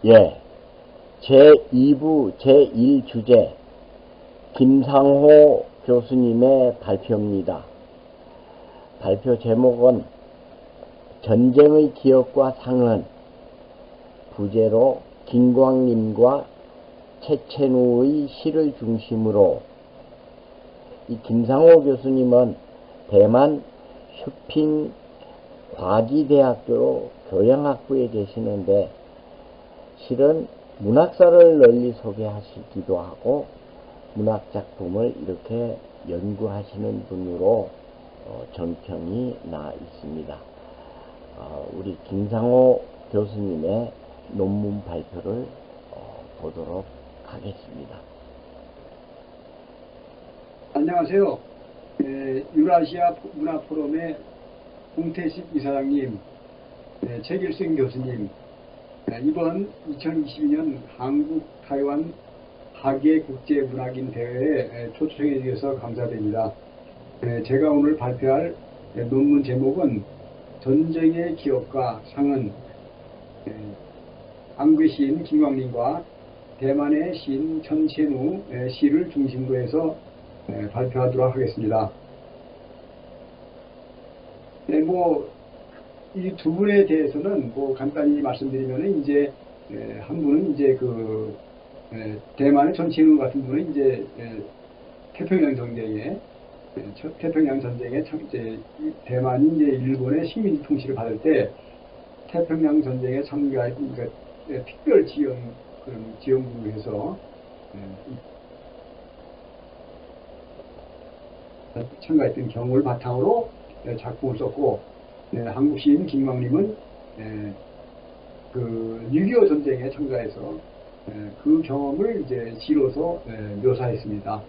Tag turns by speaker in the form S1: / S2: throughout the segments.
S1: 예, 제2부 제1주제 김상호 교수님의 발표입니다. 발표 제목은 전쟁의 기억과 상흔, 부제로 김광림과 최천우의 시를 중심으로. 이 김상호 교수님은 대만 슈핑 과기대학교 교양학부에 계시는데 실은 문학사를 널리 소개하시기도 하고 문학작품을 이렇게 연구하시는 분으로 정평이 나 있습니다. 우리 김상호 교수님의 논문 발표를 보도록 하겠습니다.
S2: 안녕하세요. 유라시아 문화포럼의 홍태식 이사장님, 최길승 교수님, 이번 2022년 한국 타이완 학예국제문학인 대회에 초청해 주셔서 감사드립니다. 제가 오늘 발표할 논문 제목은 전쟁의 기억과 상흔, 한국의 시인 김광림과 대만의 시인 천첸우의 시를 중심으로 해서 발표하도록 하겠습니다. 이 두 분에 대해서는 간단히 말씀드리면 이제 한 분은 이제 대만의 천첸우 같은 분은 이제 태평양 전쟁에 대만이 이제 일본의 식민 통치를 받을 때 태평양 전쟁에 참가했던 특별 지원군으로 해서 참가했던 경험을 바탕으로 작품을 썼고, 한국 시인 김광림은 6.25 전쟁에 참가해서 그 경험을 이제 시로서 묘사했습니다.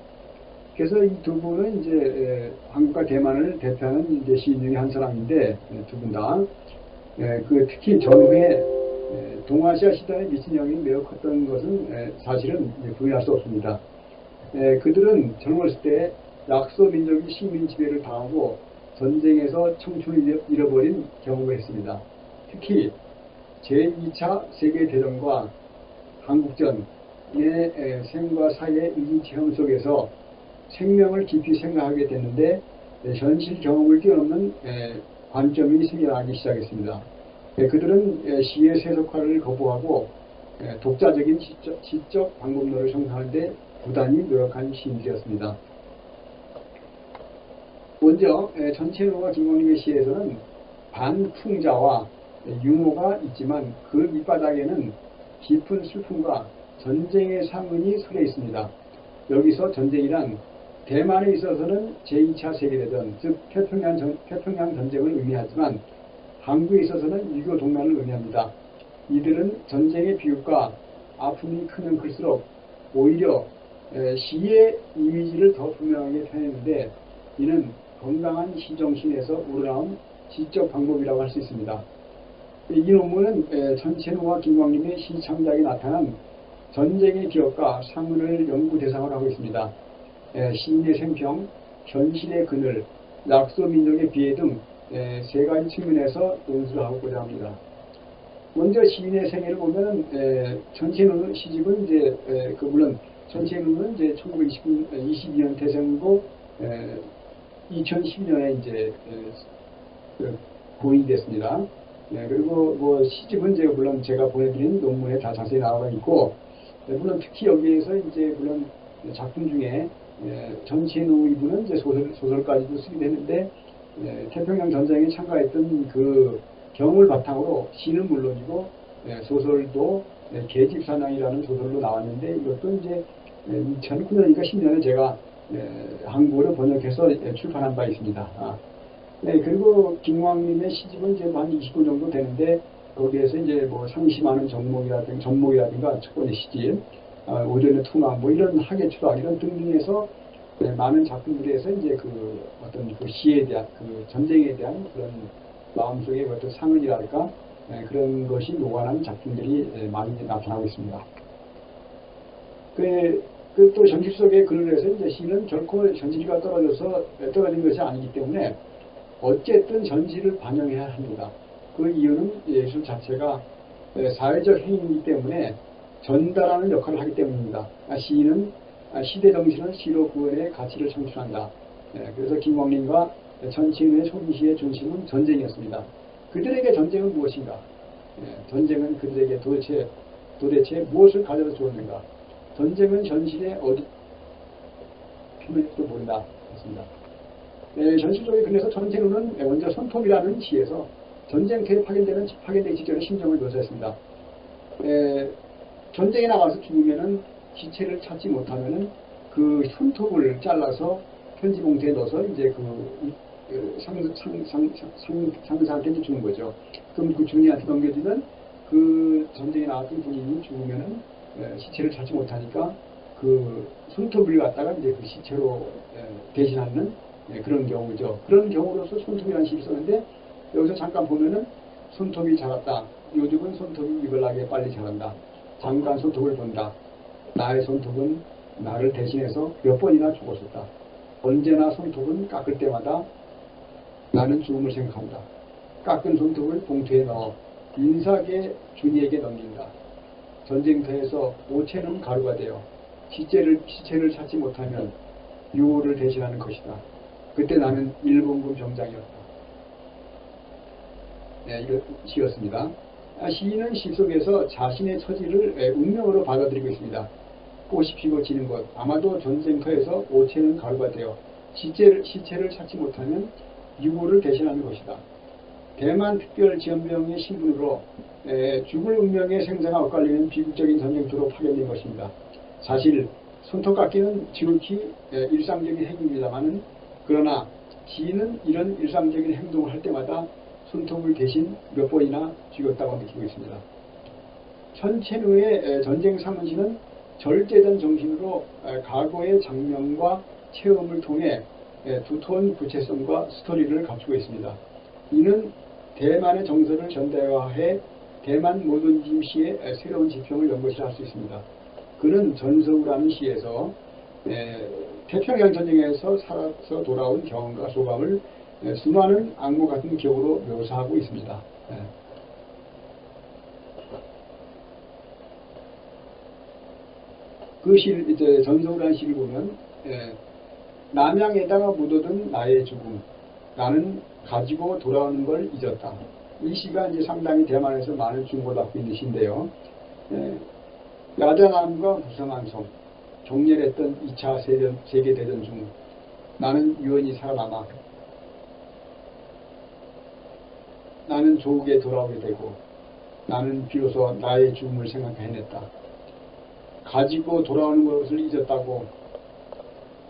S2: 그래서 이 두 분은 이제 한국과 대만을 대표하는 이제 시인 중에 한 사람인데, 두 분 다 특히 전후에 동아시아 시대에 미친 영향이 매우 컸던 것은 사실은 부인할 수 없습니다. 그들은 젊었을 때 약소 민족이 식민 지배를 당하고 전쟁에서 청춘을 잃어버린 경험을 했습니다. 특히 제2차 세계대전과 한국전의 생과 사의 의기체험 속에서 생명을 깊이 생각하게 됐는데 현실 경험을 뛰어넘는 관점이 생겨나기 시작했습니다. 그들은 시의 세속화를 거부하고 독자적인 시적 방법론을 형성하는 데 부단히 노력한 시인들이었습니다. 먼저 천첸우와 김광림의 시에서는 반풍자와 유머가 있지만 그 밑바닥에는 깊은 슬픔과 전쟁의 상흔이 서려 있습니다. 여기서 전쟁이란 대만에 있어서는 제2차 세계대전, 즉 태평양 전쟁을 의미하지만 한국에 있어서는 6.25 동란을 의미합니다. 이들은 전쟁의 비극과 아픔이 크면 클수록 오히려 시의 이미지를 더 분명하게 펴내는데 이는 건강한 시정신에서 우러나온 시적 방법이라고 할 수 있습니다. 이 논문은 천첸우와 김광림의 시 창작에 나타난 전쟁의 기억과 상흔을 연구 대상으로 하고 있습니다. 시인의 생평, 현실의 그늘, 약소 민족의 비애 등 세 가지 측면에서 논술을 하고자 합니다. 먼저 시인의 생애를 보면 천첸우 시집은 이제 물론 천첸우는 이제 1922년 태생이고 2012년에 이제 고인이 됐습니다. 그리고 시집은 물론 제가 보내드린 논문에 다 자세히 나와 있고, 물론 특히 여기에서 이제 물론 작품 중에 천첸우 이분은 이제 소설까지도 쓰기도 했는데 태평양 전쟁에 참가했던 그 경험을 바탕으로 시는 물론이고 소설도 계집사냥이라는 소설로 나왔는데 이것도 이제 2009년이니까 10년에 제가 한국어로 번역해서 출판한 바 있습니다. 그리고 김광림의 시집은 이제 한 20권 정도 되는데 거기에서 이제 상심하는 전목이라든가 첫 번째 시집, 오전의 투망, 이런 학예 추락 이런 등등에서 많은 작품들에서 이제 어떤 시에 대한 전쟁에 대한 그런 마음속의 어떤 상흔이랄까 그런 것이 녹아난 작품들이 많이 나타나고 있습니다. 또 현실 속의 글을 해서 이제 시는 결코 현실과 떨어진 것이 아니기 때문에 어쨌든 현실을 반영해야 합니다. 그 이유는 예술 자체가 사회적 행위이기 때문에 전달하는 역할을 하기 때문입니다. 시인은 시대 정신을 시로 구현의 가치를 창출한다. 그래서 김광림과 전치인의 총시의 중심은 전쟁이었습니다. 그들에게 전쟁은 무엇인가? 전쟁은 그들에게 도대체 무엇을 가져다 주었는가? 전쟁은 현실에 어디 필요할지도 모른다. 했습니다. 현실적인 근에서 전쟁은 먼저 손톱이라는 시에서 전쟁터에 파견되기 직전의 심정을 묘사했습니다. 전쟁에 나가서 죽으면은 시체를 찾지 못하면은 그 손톱을 잘라서 편지 봉투에 넣어서 이제 상사한테 주는 거죠. 그럼 그 주인한테 넘겨주면 그 전쟁에 나갔던 군인이 죽으면은 시체를 찾지 못하니까 그 손톱을 갖다가 이제 그 시체로 대신하는 그런 경우죠. 그런 경우로서 손톱이라는 시를 썼는데 여기서 잠깐 보면은 손톱이 자랐다. 요즘은 손톱이 이글나게 빨리 자란다. 잠깐 손톱을 본다. 나의 손톱은 나를 대신해서 몇 번이나 죽었었다. 언제나 손톱은 깎을 때마다 나는 죽음을 생각한다. 깎은 손톱을 봉투에 넣어 인사하게 준이에게 넘긴다. 전쟁터에서 오체는 가루가 되어 시체를 찾지 못하면 유호를 대신하는 것이다. 그때 나는 일본군 병장이었다. 이런 시였습니다. 시인은 시 속에서 자신의 처지를 운명으로 받아들이고 있습니다. 꽃이 피고 지는 것, 아마도 전쟁터에서 오체는 가루가 되어 시체를 찾지 못하면 유고를 대신하는 것이다. 대만 특별지원병의 신분으로 죽을 운명의 생사가 엇갈리는 비극적인 전쟁터로 파견된 것입니다. 사실 손톱 깎기는 지극히 일상적인 행위입니다만 그러나 시인은 이런 일상적인 행동을 할 때마다 손톱을 대신 몇 번이나 죽였다고 느끼고 있습니다. 천첸우의 전쟁 상은시는 절제된 정신으로 과거의 장면과 체험을 통해 두터운 구체성과 스토리를 갖추고 있습니다. 이는 대만의 정서를 전대화해 대만 모던즘 시의 새로운 지평을 연 것이라 할 수 있습니다. 그는 전서우라는 시에서 태평양 전쟁에서 살아서 돌아온 경험과 소감을 수많은 악몽 같은 기억으로 묘사하고 있습니다. 그 시를 이제 전서우라는 시를 보면 남양에다가 묻어둔 나의 죽음, 나는 가지고 돌아오는 걸 잊었다. 이 시가 이제 상당히 대만에서 많은 주목을 받고 있는 시인데요. 야자남과 무성한 성, 격렬했던 2차 세계대전 중 나는 유언이 살아남아 나는 조국에 돌아오게 되고 나는 비로소 나의 죽음을 생각해냈다. 가지고 돌아오는 것을 잊었다고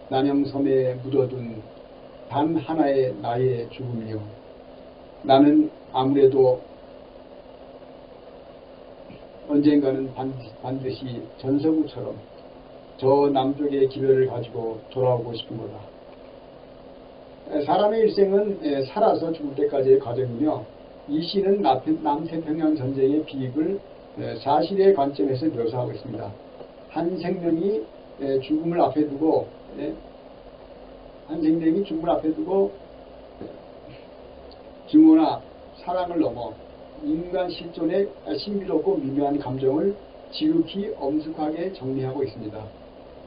S2: 남양섬에 묻어둔 단 하나의 나의 죽음이요. 나는 아무래도 언젠가는 반드시 전서구처럼 저 남쪽의 기별을 가지고 돌아오고 싶은 거다. 사람의 일생은 살아서 죽을 때까지의 과정이며 이 시는 남태평양 전쟁의 비극을 사실의 관점에서 묘사하고 있습니다. 한 생명이 죽음을 앞에 두고 증오나 사랑을 넘어 인간 실존의 신비롭고 미묘한 감정을 지극히 엄숙하게 정리하고 있습니다.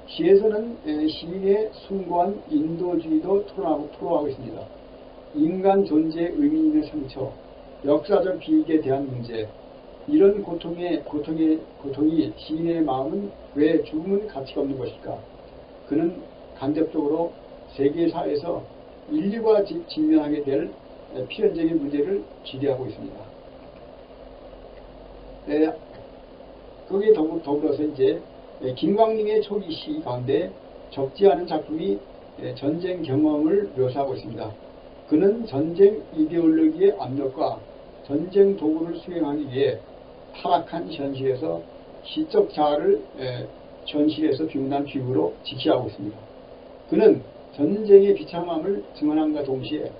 S2: 시에서는 시인의 숭고한 인도주의도 토로하고 있습니다. 인간 존재의 의미 있는 상처, 역사적 비극에 대한 문제, 이런 고통이 시인의 마음은 왜 죽음은 가치가 없는 것일까? 그는 간접적으로 세계사에서 인류가 직면하게 될 필연적인 문제를 지대하고 있습니다. 거기에 더불어서 이제 김광림의 초기 시 가운데 적지 않은 작품이 전쟁 경험을 묘사하고 있습니다. 그는 전쟁 이데올로기의 압력과 전쟁 도구를 수행하기 위해 타락한 현실에서 시적 자아를 현실에서 비운한 비유로 직시하고 있습니다. 그는 전쟁의 비참함을 증언함과 동시에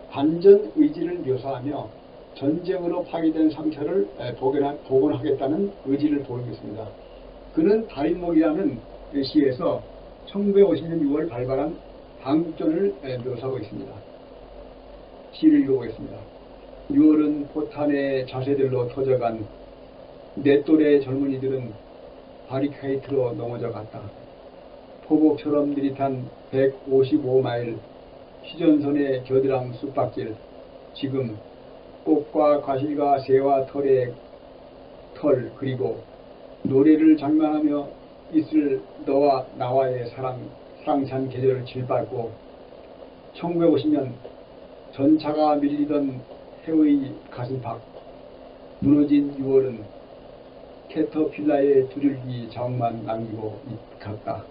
S2: 반전 의지를 묘사하며 전쟁으로 파괴된 상처를 복원하겠다는 의지를 보이고 있습니다. 그는 달인목이라는 시에서 1950년 6월 발발한 한국전을 묘사하고 있습니다. 시를 읽어보겠습니다. 6월은 포탄의 자세들로 터져간 내 또래 젊은이들은 바리케이트로 넘어져 갔다. 포복처럼 느릿한 155마일 휴전선의 겨드랑 쑥박길, 지금 꽃과 과실과 새와 털의 털, 그리고 노래를 장만하며 있을 너와 나와의 사랑찬 계절을 질밟고 1950년 전차가 밀리던 해의 가슴팍, 무너진 6월은 캐터필라의 두들기 자국만 남기고 갔다.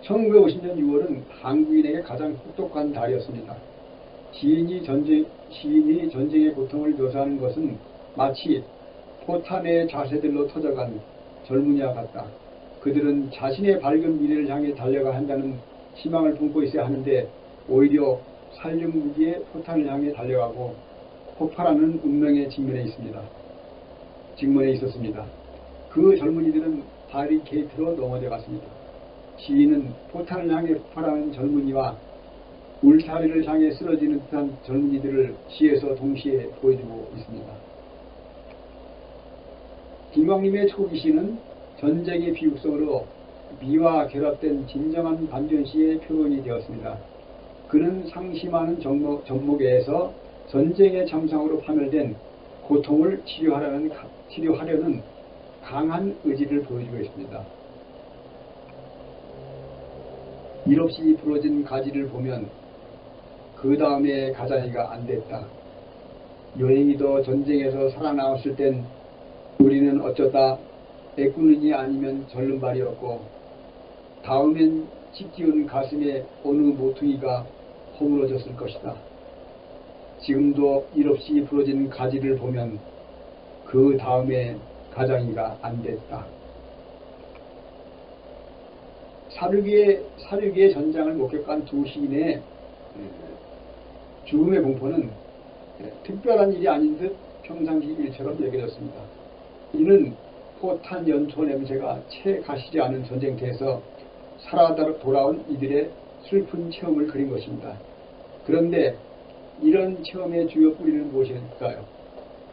S2: (1950년 6월은) 한국인에게 가장 혹독한 달이었습니다. 시인이 전쟁의 고통을 묘사하는 것은 마치 포탄의 자세들로 터져간 젊은이와 같다. 그들은 자신의 밝은 미래를 향해 달려가 한다는 희망을 품고 있어야 하는데 오히려 살육무기의 포탄을 향해 달려가고 폭발하는 운명에 직면해 있었습니다. 그 젊은이들은 바리케이트로 넘어져 갔습니다. 시인은 포탄을 향해 폭발하는 젊은이와 울타리를 향해 쓰러지는 듯한 젊은이들을 시에서 동시에 보여주고 있습니다. 김광림의 초기시는 전쟁의 비극성으로 미와 결합된 진정한 반전시의 표본이 되었습니다. 그는 상심하는 전목에서 전쟁의 참상으로 파멸된 고통을 치료하려는 강한 의지를 보여주고 있습니다. 일 없이 부러진 가지를 보면 그 다음에 가자니가 안 됐다. 여행이도 전쟁에서 살아나왔을 땐 우리는 어쩌다 애꾸는이 아니면 절름발이었고 다음엔 찢기운 가슴에 어느 모퉁이가 허물어졌을 것이다. 지금도 일 없이 부러진 가지를 보면 그 다음에 가자니가 안 됐다. 사륙의 전장을 목격한 두 시인의 죽음의 공포는 특별한 일이 아닌 듯 평상시 일처럼 여겨졌습니다. 이는 포탄 연초 냄새가 채 가시지 않은 전쟁터에서 살아 돌아온 이들의 슬픈 체험을 그린 것입니다. 그런데 이런 체험의 주요 뿌리는 무엇일까요?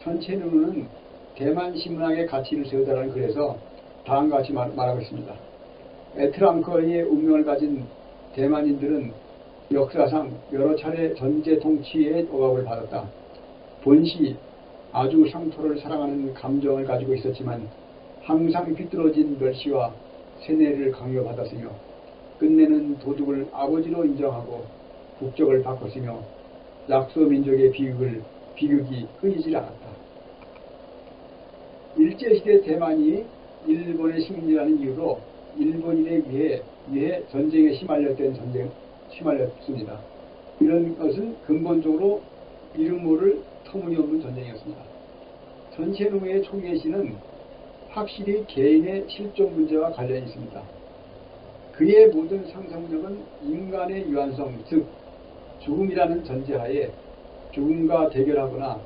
S2: 전체눈은 대만 신문학의 가치를 세우다라는 글에서 다음과 같이 말하고 있습니다. 에트랑커의 운명을 가진 대만인들은 역사상 여러 차례 전제 통치의 억압을 받았다. 본시 아주 상토를 사랑하는 감정을 가지고 있었지만 항상 비뚤어진 멸시와 세뇌를 강요받았으며 끝내는 도둑을 아버지로 인정하고 국적을 바꿨으며 약소민족의 비극이 끊이질 않았다. 일제시대 대만이 일본의 식민지라는 이유로 일본인에 의해 전쟁에 휘말렸습니다. 이런 것은 근본적으로 이름 모를 터무니없는 전쟁이었습니다. 전체농의 총예시는 확실히 개인의 실존 문제와 관련이 있습니다. 그의 모든 상상력은 인간의 유한성, 즉 죽음이라는 전제하에 죽음과 대결하거나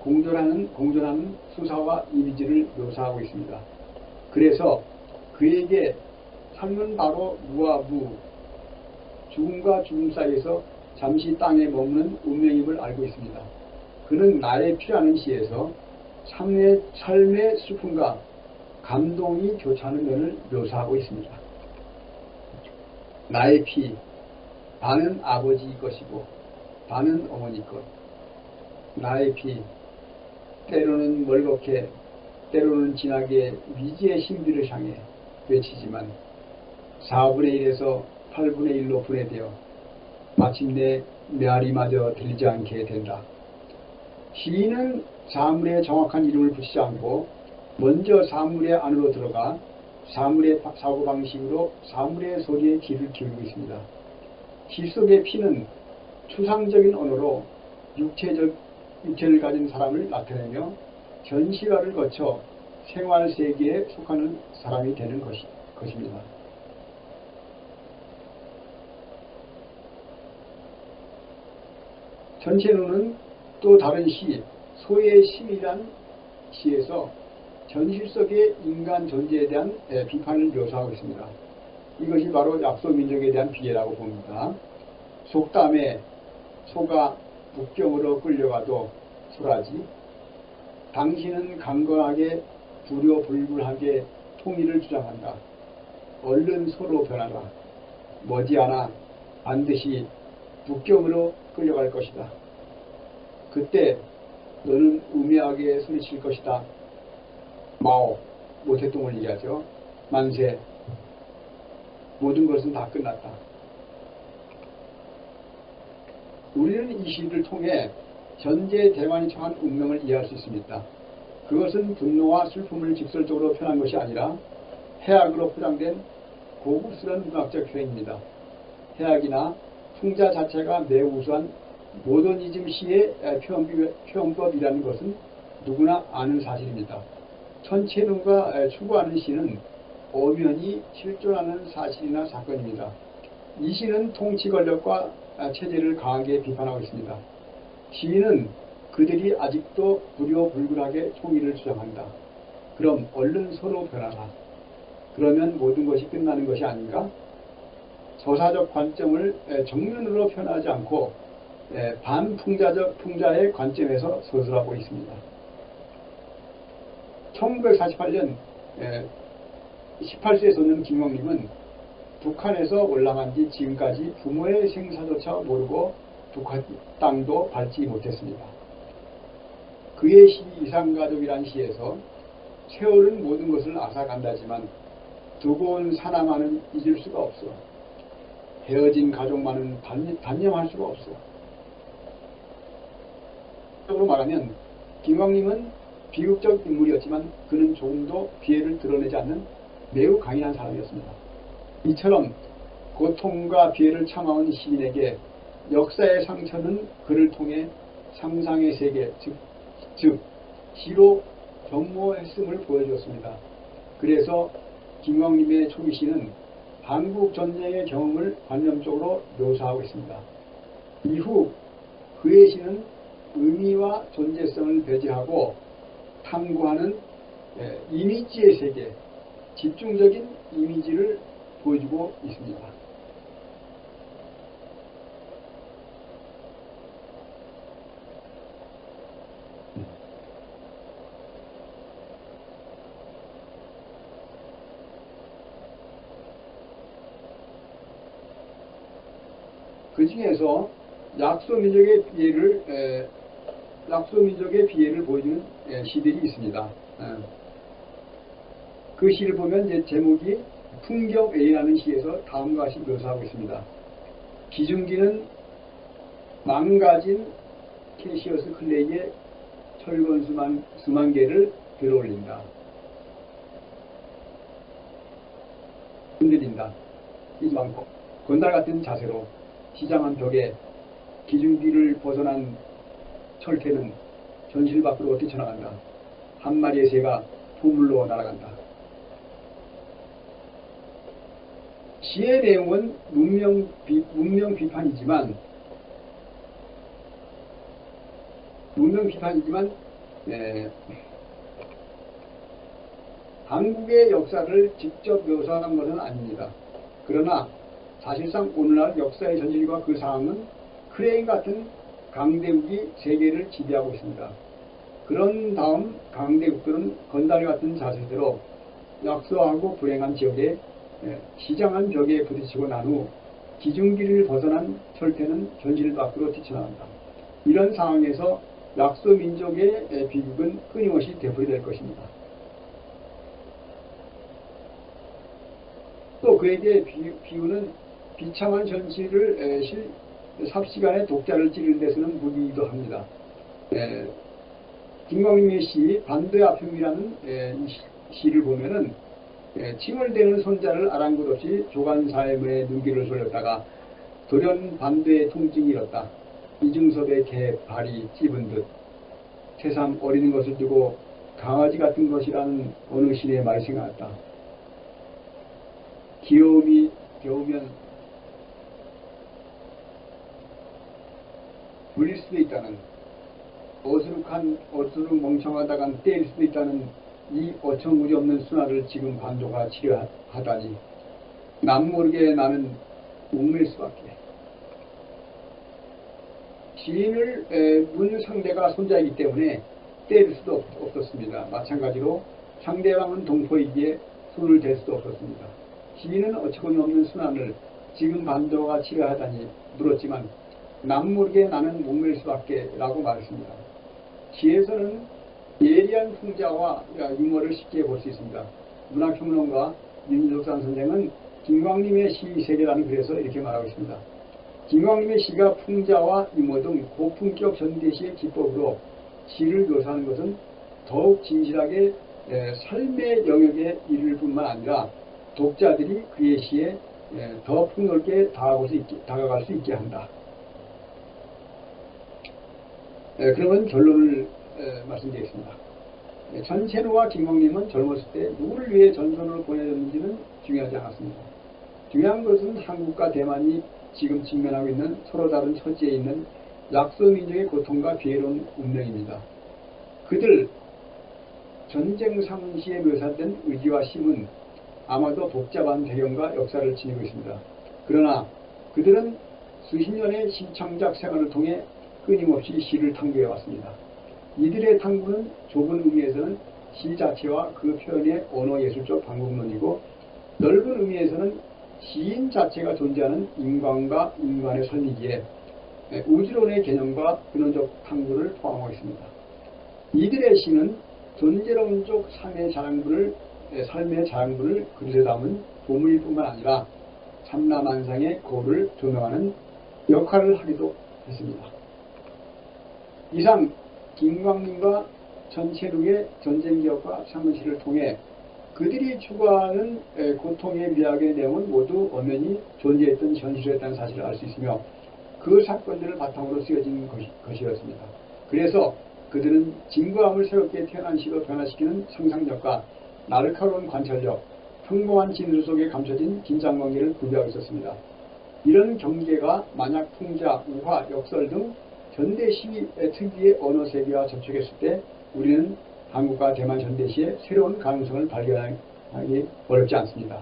S2: 공존하는 수사와 이미지를 묘사하고 있습니다. 그래서 그에게 삶은 바로 무와 무, 죽음과 죽음 사이에서 잠시 땅에 머무는 운명임을 알고 있습니다. 그는 나의 피라는 시에서 삶의 슬픔과 감동이 교차하는 면을 묘사하고 있습니다. 나의 피, 반은 아버지 것이고 반은 어머니 것. 나의 피, 때로는 멀겋게 때로는 진하게 미지의 신비를 향해 외치지만 4분의 1에서 8분의 1로 분해되어 마침내 메아리마저 들리지 않게 된다. 시인은 사물의 정확한 이름을 붙이지 않고 먼저 사물의 안으로 들어가 사물의 사고방식으로 사물의 소리에 귀를 기울이고 있습니다. 시 속의 피는 추상적인 언어로 육체를 가진 사람을 나타내며 현실화를 거쳐 생활세계에 속하는 사람이 되는 것입니다. 전체론은 또 다른 시, 소의 심이란 시에서 현실 속의 인간 존재에 대한 비판을 묘사하고 있습니다. 이것이 바로 약소민족에 대한 비애라고 봅니다. 속담에 소가 북경으로 끌려가도 소라지. 당신은 강건하게 불효불굴하게 통일을 주장한다. 얼른 서로 변하라. 머지않아 반드시 북경으로 끌려갈 것이다. 그때 너는 우매하게 소리칠 것이다. 마오, 모태똥을 얘기하죠. 만세, 모든 것은 다 끝났다. 우리는 이 시를 통해 현재 대만이 처한 운명을 이해할 수 있습니다. 그것은 분노와 슬픔을 직설적으로 표현한 것이 아니라 해악으로 포장된 고급스러운 문학적 표현입니다. 해악이나 풍자 자체가 매우 우수한 모더니즘 시의 표현법이라는 것은 누구나 아는 사실입니다. 천체론과 추구하는 시는 엄연히 실존하는 사실이나 사건입니다. 이 시는 통치 권력과 체제를 강하게 비판하고 있습니다. 시인은 그들이 아직도 불효불굴하게 통일을 주장한다. 그럼 얼른 서로 변하라. 그러면 모든 것이 끝나는 것이 아닌가? 서사적 관점을 정면으로 표현하지 않고 반풍자의 관점에서 서술하고 있습니다. 1948년 18세 소년 김광림은 북한에서 올라간 뒤 지금까지 부모의 생사조차 모르고 북한 땅도 밟지 못했습니다. 그의 시 이상가족이란 시에서 세월은 모든 것을 앗아간다지만 두고 온 사랑만은 잊을 수가 없어. 헤어진 가족만은 단념할 수가 없어. 적으로 말하면 김광림은 비극적 인물이었지만 그는 조금도 비애를 드러내지 않는 매우 강인한 사람이었습니다. 이처럼 고통과 비애를 참아온 시인에게 역사의 상처는 그를 통해 상상의 세계, 즉 시로 변모했음을 보여주었습니다. 그래서 김광림의 초기시는 한국 전쟁의 경험을 관념적으로 묘사하고 있습니다. 이후 그의 시는 의미와 존재성을 배제하고 탐구하는 이미지의 세계, 집중적인 이미지를 보여주고 있습니다. 그 중에서 약소민족의 비애를 보여주는 시들이 있습니다. 그 시를 보면 이제 제목이 풍경애라는 시에서 다음과 같이 묘사하고 있습니다. 기중기는 망가진 캐시어스 클레이의 철건 수만 개를 들어올린다. 흔들린다. 이지 많고 건달 같은 자세로 시장한 벽에 기중기를 벗어난 철퇴는 전실 밖으로 뛰쳐나간다. 한 마리의 새가 포물로 날아간다. 시의 내용은 문명 비판이지만 한국의 역사를 직접 묘사한 것은 아닙니다. 그러나 사실상 오늘날 역사의 전질과 그 상황은 크레인 같은 강대국이 세계를 지배하고 있습니다. 그런 다음 강대국들은 건달 같은 자세대로 약소하고 불행한 지역에 시장한 벽에 부딪히고 난 후 기중기를 벗어난 철퇴는 현실 밖으로 뛰쳐나간다. 이런 상황에서 약소민족의 비극은 끊임없이 되풀이될 것입니다. 또 그에게 비유는 비참한 현실을 삽시간에 독자를 찌르는 데 쓰는 무기이기도 합니다. 김광림의 시 반도의 아픔이라는 시를 보면은 칭얼대는 손자를 아랑곳 없이 조간사회문에 눈길을 돌렸다가 돌연 반도의 통증이 일었다. 이중섭의 개 발이 찝은 듯 새삼 어리는 것을 두고 강아지 같은 것이라는 어느 신의 말이 생각났다. 귀여움이 겨우면 물릴 수도 있다는, 어수룩 멍청하다간 때릴 수도 있다는 이 어처구니 없는 순화를 지금 반도가 치료하다니 남 모르게 나는 웅일 수밖에. 시인을 문 상대가 손자이기 때문에 때릴 수도 없었습니다. 마찬가지로 상대방은 동포이기에 손을 댈 수도 없었습니다. 시인은 어처구니 없는 순환을 지금 반도가 치료하다니 물었지만 남모르게 나는 목맬 수밖에 라고 말했습니다. 시에서는 예리한 풍자와 유머를 쉽게 볼 수 있습니다. 문학평론가 윤석산 선생은 김광림의 시 세계라는 글에서 이렇게 말하고 있습니다. 김광림의 시가 풍자와 유머 등 고품격 전대시의 기법으로 시를 묘사하는 것은 더욱 진실하게 삶의 영역에 이를 뿐만 아니라 독자들이 그의 시에 더 폭넓게 다가갈 수 있게 한다. 그러면 결론을 말씀드리겠습니다. 전체루와 김광림은 젊었을 때 누구를 위해 전선으로 보내졌는지는 중요하지 않았습니다. 중요한 것은 한국과 대만이 지금 직면하고 있는 서로 다른 처지에 있는 약소민족의 고통과 비애로운 운명입니다. 그들 전쟁 상시에 묘사된 의지와 힘은 아마도 복잡한 배경과 역사를 지니고 있습니다. 그러나 그들은 수십 년의 시창작 생활을 통해 끊임없이 시를 탐구해 왔습니다. 이들의 탐구는 좁은 의미에서는 시 자체와 그 표현의 언어예술적 방법론이고, 넓은 의미에서는 시인 자체가 존재하는 인간과 인간의 삶이기에 우주론의 개념과 근원적 탐구를 포함하고 있습니다. 이들의 시는 존재론적 삶의 자양분을 그릇에 담은 보물일 뿐만 아니라 참나만상의 고를 조명하는 역할을 하기도 했습니다. 이상 김광림과 전체룩의 전쟁기억과 상문시를 통해 그들이 추구하는 고통의 미학의 내용은 모두 엄연히 존재했던 현실이었다는 사실을 알 수 있으며, 그 사건들을 바탕으로 쓰여진 것이었습니다. 그래서 그들은 진부함을 새롭게 태어난 시로 변화시키는 상상력과 날카로운 관찰력, 평범한 진술 속에 감춰진 긴장관계를 구비하고 있었습니다. 이런 경계가 만약 풍자, 우화, 역설 등 전대시 특유의 언어 세계와 접촉했을 때 우리는 한국과 대만 전대시의 새로운 가능성을 발견하기 어렵지 않습니다.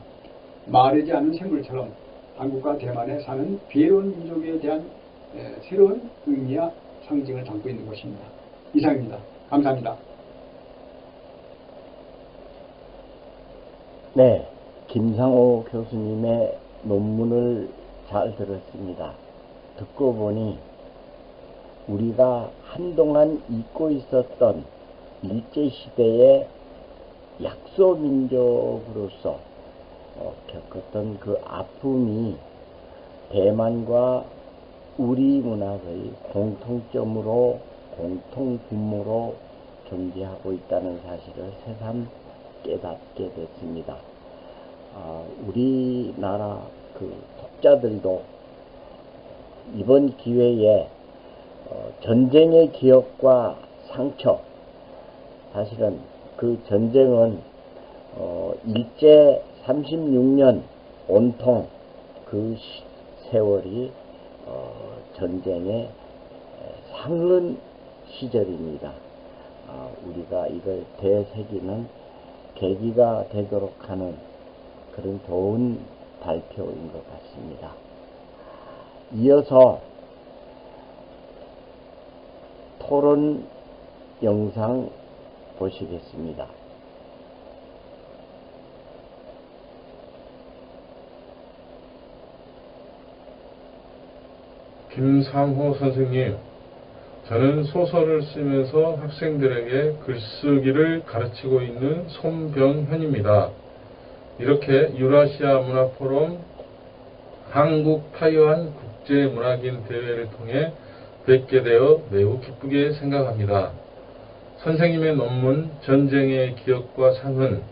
S2: 마르지 않은 생물처럼 한국과 대만에 사는 비애로운 민족에 대한 새로운 의미와 상징을 담고 있는 것입니다. 이상입니다. 감사합니다.
S1: 네, 김상호 교수님의 논문을 잘 들었습니다. 듣고 보니 우리가 한동안 잊고 있었던 일제시대의 약소민족으로서 겪었던 그 아픔이 대만과 우리 문학의 공통점으로, 공통분모로 존재하고 있다는 사실을 새삼 깨닫게 됐습니다. 우리나라 그 독자들도 이번 기회에 전쟁의 기억과 상처, 사실은 그 전쟁은 일제 36년 온통 그 세월이 전쟁의 상흔 시절입니다. 우리가 이걸 되새기는 계기가 되도록 하는 그런 좋은 발표인 것 같습니다. 이어서 토론 영상 보시겠습니다.
S3: 김상호 선생님, 저는 소설을 쓰면서 학생들에게 글쓰기를 가르치고 있는 손병현입니다. 이렇게 유라시아 문화포럼 한국 타이완 국제문학인 대회를 통해 뵙게 되어 매우 기쁘게 생각합니다. 선생님의 논문 전쟁의 기억과 상흔,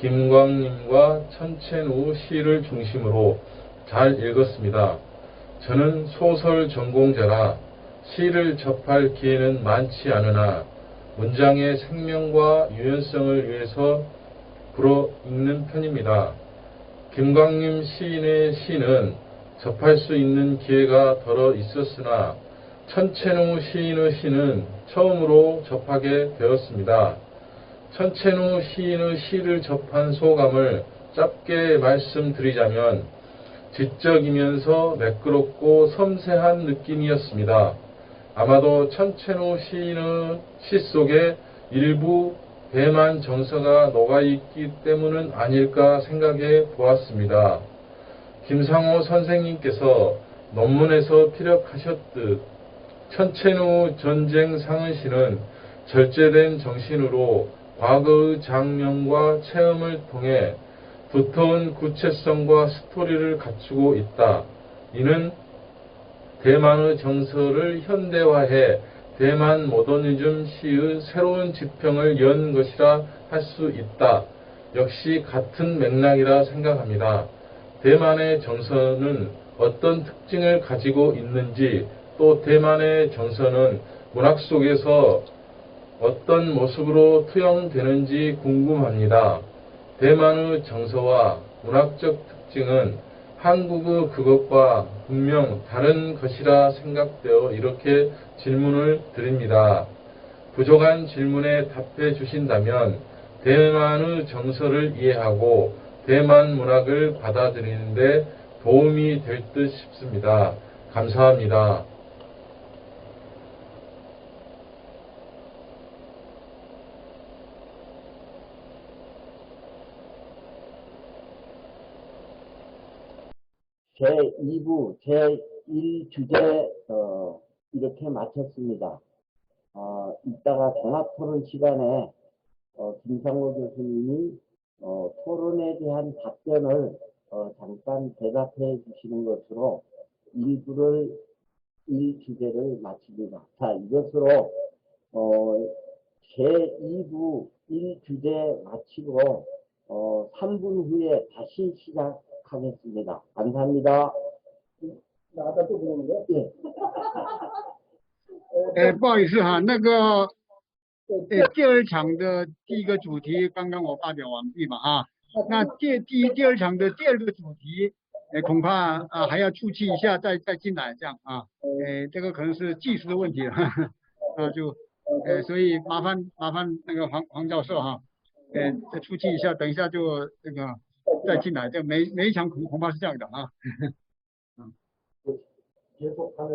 S3: 김광림과 천첸우 시를 중심으로 잘 읽었습니다. 저는 소설 전공자라 시를 접할 기회는 많지 않으나 문장의 생명과 유연성을 위해서 불어 읽는 편입니다. 김광림 시인의 시는 접할 수 있는 기회가 덜어 있었으나 천첸우 시인의 시는 처음으로 접하게 되었습니다. 천첸우 시인의 시를 접한 소감을 짧게 말씀드리자면 지적이면서 매끄럽고 섬세한 느낌이었습니다. 아마도 천채노 시인의 시 속에 일부 대만 정서가 녹아있기 때문은 아닐까 생각해 보았습니다. 김상호 선생님께서 논문에서 피력하셨듯 천채노 전쟁 상흔시는 절제된 정신으로 과거의 장면과 체험을 통해 두터운 구체성과 스토리를 갖추고 있다. 이는 대만의 정서를 현대화해 대만 모더니즘 시의 새로운 지평을 연 것이라 할 수 있다. 역시 같은 맥락이라 생각합니다. 대만의 정서는 어떤 특징을 가지고 있는지, 또 대만의 정서는 문학 속에서 어떤 모습으로 투영되는지 궁금합니다. 대만의 정서와 문학적 특징은 한국의 그것과 분명 다른 것이라 생각되어 이렇게 질문을 드립니다. 부족한 질문에 답해 주신다면 대만의 정서를 이해하고 대만 문학을 받아들이는데 도움이 될 듯 싶습니다. 감사합니다.
S1: 제2부 제1주제 이렇게 마쳤습니다. 이따가 종합토론 시간에 김상호 교수님이 토론에 대한 답변을 잠깐 대답해 주시는 것으로 1주제를 마칩니다. 자, 이것으로 제2부 1주제 마치고 3분 후에 다시 시작하겠습니다. 감사합니다. 나가 또 보는 거야? 예.
S2: 不好意思哈，第二场的第一个主题刚刚我发表完毕嘛啊，那第二场的第二个主题，恐怕还要出气一下再进来这样啊，这个可能是技术的问题了，啊就所以麻烦那个黄教授哈，再出气一下，等一下就这个再进来，这每一场恐怕是这样的啊。
S1: 계속하면